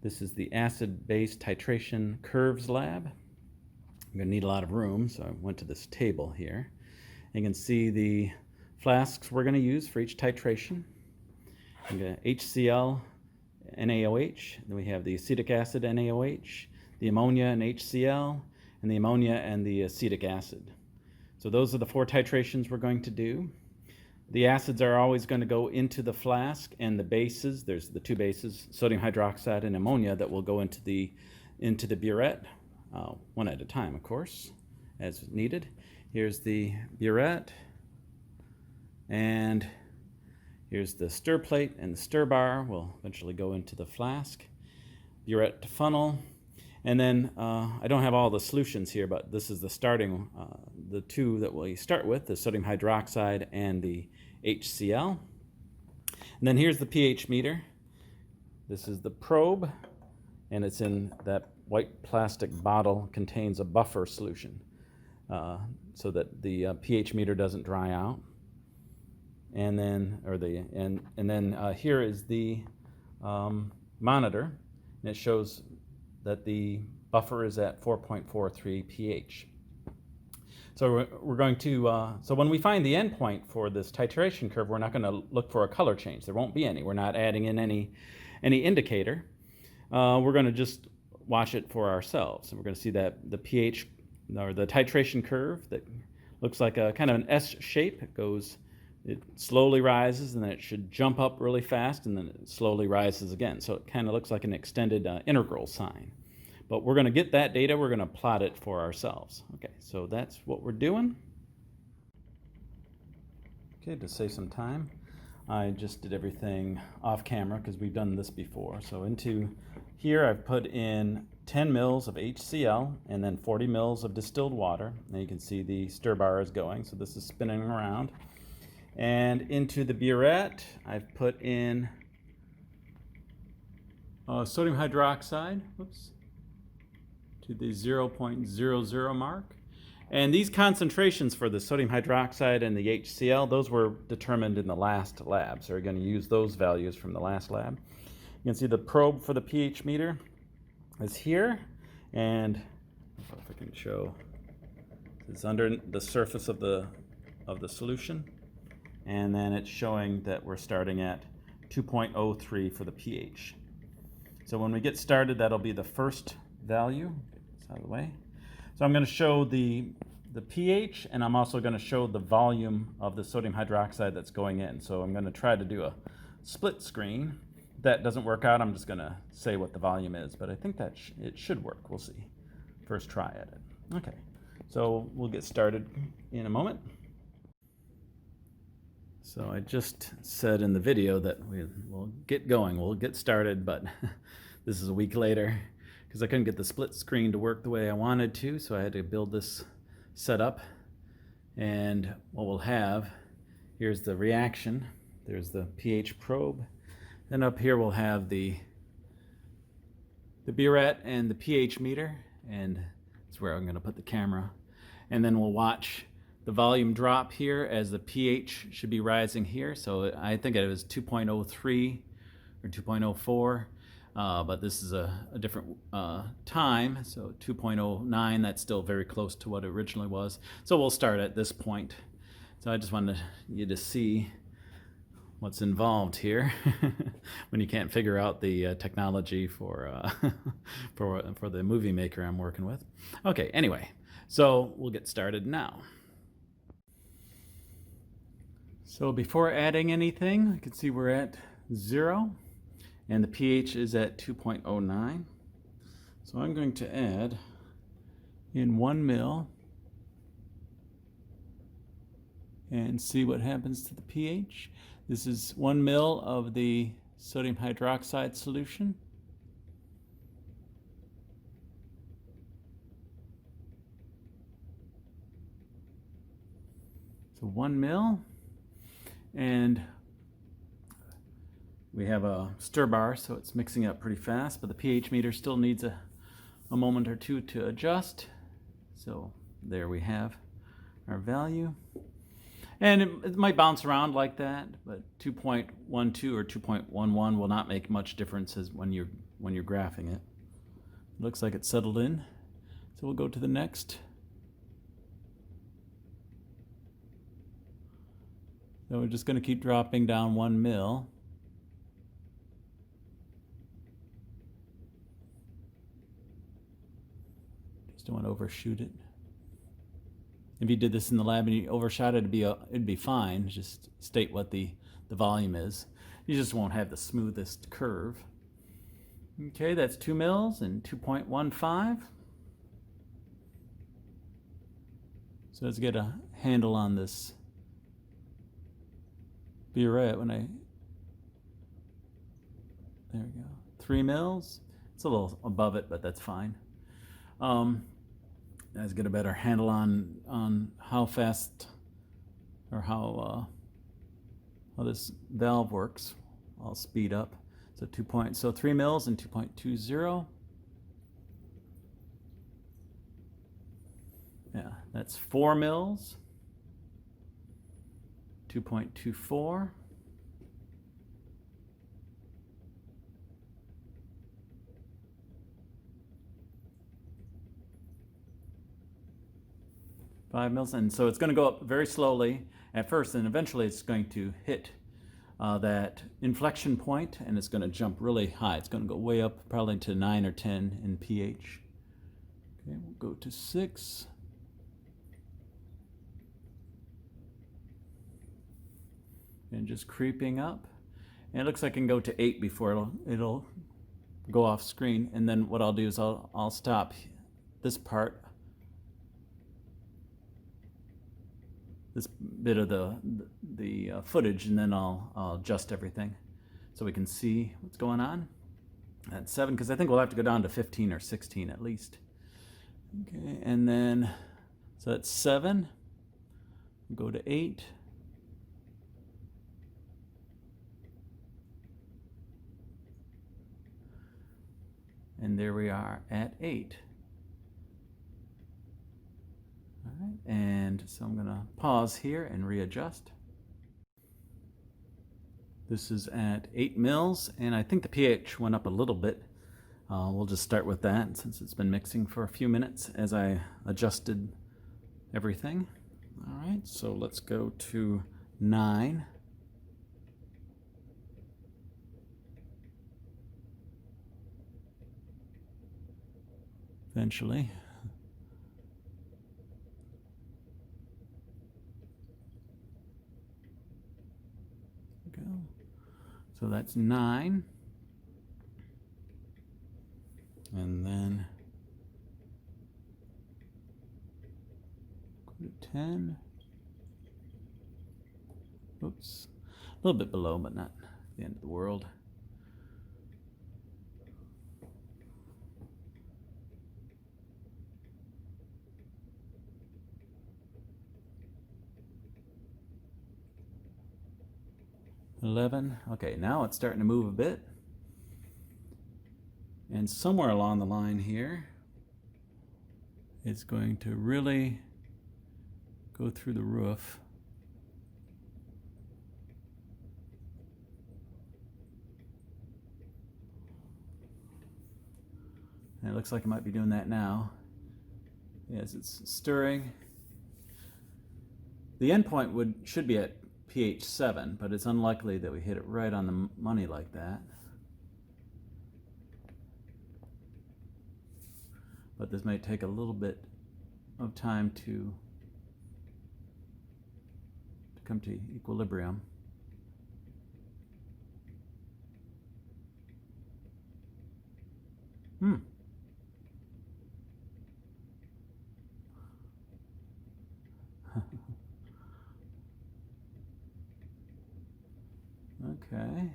This is the acid-base titration curves lab. I'm going to need a lot of room, so I went to this table here. You can see the flasks we're going to use for each titration. We got HCl, NaOH, then we have the acetic acid NaOH, the ammonia and HCl, and the ammonia and the acetic acid. So those are the 4 titrations we're going to do. The acids are always going to go into the flask, and the bases, there's the 2 bases, sodium hydroxide and ammonia, that will go into the burette, one at a time, of course, as needed. Here's the burette, and here's the stir plate and the stir bar will eventually go into the flask. Burette to funnel. And then I don't have all the solutions here, but this is the starting, the 2 that we start with, the sodium hydroxide and the HCl. And then here's the pH meter. This is the probe, and it's in that white plastic bottle, contains a buffer solution so that the pH meter doesn't dry out. And then, here is the monitor, and it shows that the buffer is at 4.43 pH. So we're going to, so when we find the endpoint for this titration curve, we're not going to look for a color change. There won't be any. We're not adding in any indicator. We're going to just watch it for ourselves. And we're going to see that the pH, or the titration curve, that looks like a kind of an S shape. It slowly rises, and then it should jump up really fast, and then it slowly rises again. So it kind of looks like an extended integral sign. But we're going to get that data, we're going to plot it for ourselves. Okay, so that's what we're doing. Okay, to save some time, I just did everything off camera because we've done this before. So into here I've put in 10 mils of HCl and then 40 mils of distilled water. Now you can see the stir bar is going, so this is spinning around. And into the burette, I've put in sodium hydroxide, to the 0.00 mark. And these concentrations for the sodium hydroxide and the HCl, those were determined in the last lab. So we're going to use those values from the last lab. You can see the probe for the pH meter is here. And if I can show, it's under the surface of the solution. And then it's showing that we're starting at 2.03 for the pH. So when we get started, that'll be the first value. Get this out of the way. So I'm going to show the pH, and I'm also going to show the volume of the sodium hydroxide that's going in. So I'm going to try to do a split screen. If that doesn't work out, I'm just going to say what the volume is, but I think that it should work. We'll see. First try at it. Okay, so we'll get started in a moment. So I just said in the video that we'll get going, we'll get started, but this is a week later because I couldn't get the split screen to work the way I wanted to, so I had to build this setup. And what we'll have, here's the reaction, there's the pH probe, then up here we'll have the burette and the pH meter, and that's where I'm going to put the camera. And then we'll watch the volume drop here as the pH should be rising here. So I think it was 2.03 or 2.04, but this is a different time. So 2.09, that's still very close to what it originally was. So we'll start at this point. So I just wanted you to see what's involved here when you can't figure out the technology for the movie maker I'm working with. Okay, anyway, so we'll get started now. So before adding anything, you can see we're at 0 and the pH is at 2.09. So I'm going to add in 1 ml and see what happens to the pH. This is 1 ml of the sodium hydroxide solution. So 1 ml. And we have a stir bar, so it's mixing up pretty fast, but the pH meter still needs a moment or two to adjust. So there we have our value. And it might bounce around like that, but 2.12 or 2.11 will not make much difference as when you're when you're graphing it. Looks like it's settled in. So we'll go to the next. So we're just going to keep dropping down 1 mil. Just don't want to overshoot it. If you did this in the lab and you overshot it, it'd be fine. Just state what the volume is. You just won't have the smoothest curve. Okay, that's 2 mils and 2.15. So let's get a handle on this. Be right when there we go. 3 mils. It's a little above it, but that's fine. Let's get a better handle on how fast or how this valve works. I'll speed up. So 3 mils and 2.20. Yeah, that's 4 mils. 2.24. Five mils, and so it's going to go up very slowly at first, and eventually it's going to hit that inflection point, and it's going to jump really high. It's going to go way up, probably to 9 or 10 in pH. Okay, we'll go to 6. And just creeping up, and it looks like I can go to 8 before it'll go off screen. And then what I'll do is I'll stop this part, this bit of the footage, and then I'll adjust everything so we can see what's going on at 7, because I think we'll have to go down to 15 or 16 at least. Okay, and then so that's 7. We'll go to 8. And there we are at 8. All right, and so I'm going to pause here and readjust. This is at 8 mils, and I think the pH went up a little bit. We'll just start with that since it's been mixing for a few minutes as I adjusted everything. All right, so let's go to 9. Eventually. Go. So that's 9. And then go to 10. Oops. A little bit below, but not the end of the world. Okay, now it's starting to move a bit. And somewhere along the line here, it's going to really go through the roof. And it looks like it might be doing that now. Yes, it's stirring. The endpoint should be at pH 7, but it's unlikely that we hit it right on the money like that. But this may take a little bit of time to come to equilibrium. Okay.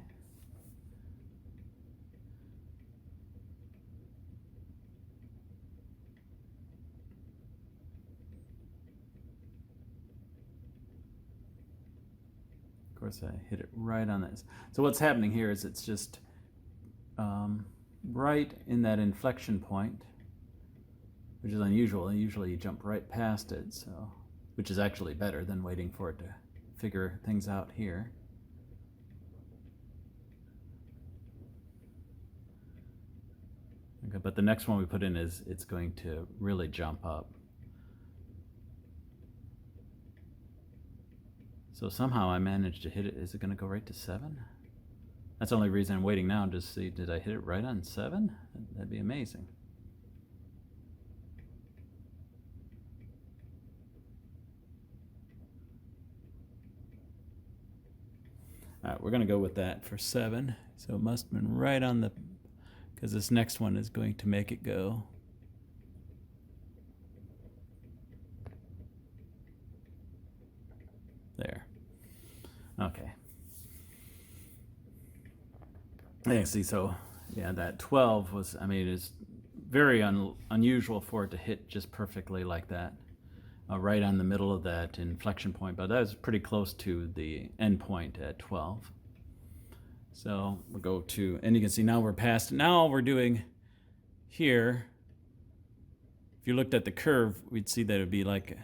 Of course, I hit it right on this. So what's happening here is it's just right in that inflection point, which is unusual. Usually you jump right past it, so which is actually better than waiting for it to figure things out here. Okay, but the next one we put in is, it's going to really jump up. So somehow I managed to hit it. Is it going to go right to 7? That's the only reason I'm waiting now to see, did I hit it right on 7? That'd be amazing. All right, we're going to go with that for 7. So it must have been right on the, because this next one is going to make it go. There. Okay. Yeah, see, so yeah, that 12 was, I mean, it's very unusual for it to hit just perfectly like that, right on the middle of that inflection point, but that was pretty close to the end point at 12. So we'll go to, and you can see now we're past, now all we're doing here, if you looked at the curve, we'd see that it would be like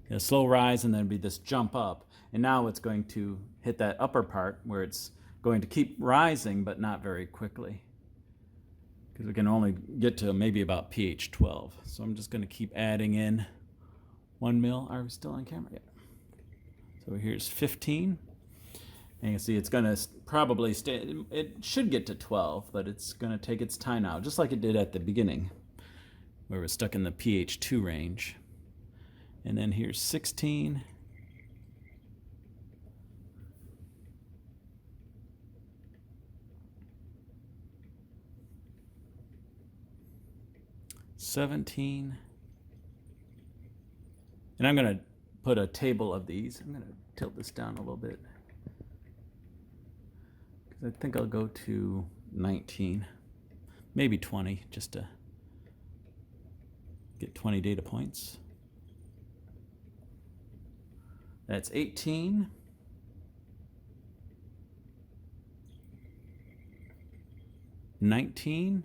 a slow rise and then it'd be this jump up. And now it's going to hit that upper part where it's going to keep rising, but not very quickly, because we can only get to maybe about pH 12. So I'm just going to keep adding in 1 mil. Are we still on camera? Yeah. So here's 15. And you can see it's going to probably stay, it should get to 12, but it's going to take its time now, just like it did at the beginning, where we're stuck in the pH 2 range. And then here's 16. 17. And I'm going to put a table of these. I'm going to tilt this down a little bit, because I think I'll go to 19, maybe 20, just to get 20 data points. That's 18. 19.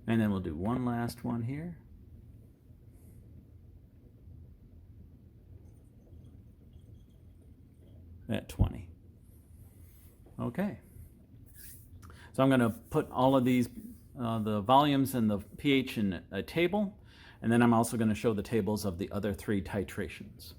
And then we'll do one last one here. At 20. Okay. So I'm going to put all of these, the volumes and the pH in a table, and then I'm also going to show the tables of the other 3 titrations.